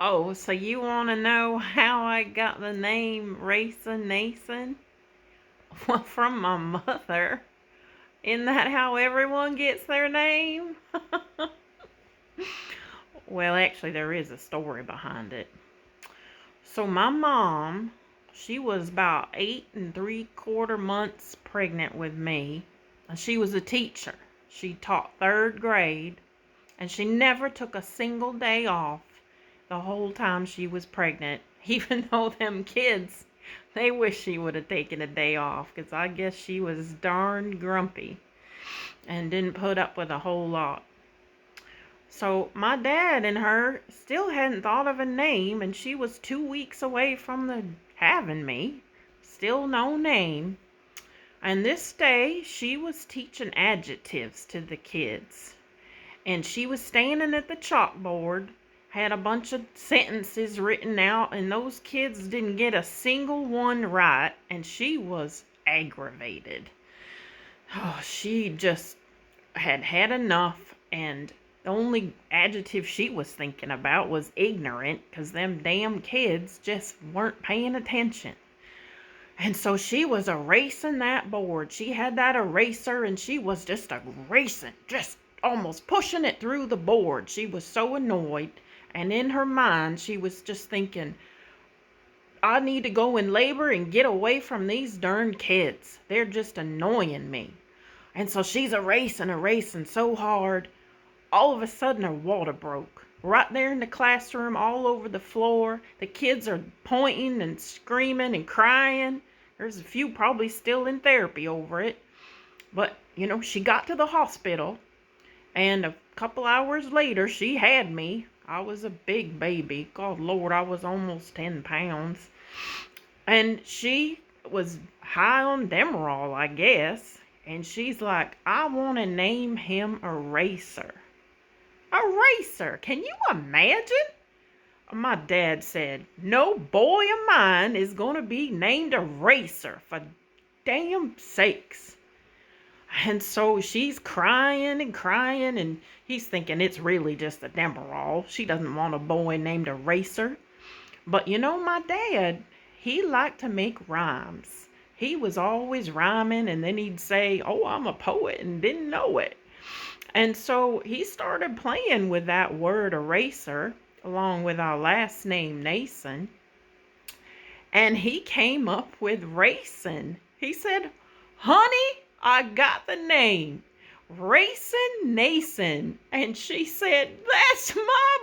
Oh, so you want to know how I got the name Racin Nason? Well, from my mother. Isn't that how everyone gets their name? Well, actually, there is a story behind it. So my mom, she was about 8 3/4 months pregnant with me, and she was a teacher. She taught third grade, and she never took a single day off the whole time she was pregnant, even though them kids, they wish she would have taken a day off, because I guess she was darn grumpy and didn't put up with a whole lot. So my dad and her still hadn't thought of a name, and she was 2 weeks away from having me. Still no name. And this day she was teaching adjectives to the kids. And she was standing at the chalkboard, had a bunch of sentences written out, and those kids didn't get a single one right, and she was aggravated. Oh, she just had had enough, and the only adjective she was thinking about was ignorant, because them damn kids just weren't paying attention. And so she was erasing that board. She had that eraser, and she was just erasing, just almost pushing it through the board. She was so annoyed, and in her mind, she was just thinking, I need to go in labor and get away from these darn kids. They're just annoying me. And so she's erasing so hard. All of a sudden, her water broke. Right there in the classroom, all over the floor. The kids are pointing and screaming and crying. There's a few probably still in therapy over it. But, she got to the hospital. And a couple hours later, she had me. I was a big baby. God Lord, I was almost 10 pounds. And she was high on Demerol, I guess. And she's like, I want to name him Eraser. Eraser, can you imagine? My dad said, no boy of mine is going to be named Eraser, for damn sakes. And so she's crying, and he's thinking it's really just a Demerol. She doesn't want a boy named Eraser. But my dad, he liked to make rhymes. He was always rhyming, and then he'd say, oh, I'm a poet, and didn't know it. And so he started playing with that word eraser, along with our last name, Nason. And he came up with Racin. He said, honey, I got the name, Racin Nason. And she said, that's my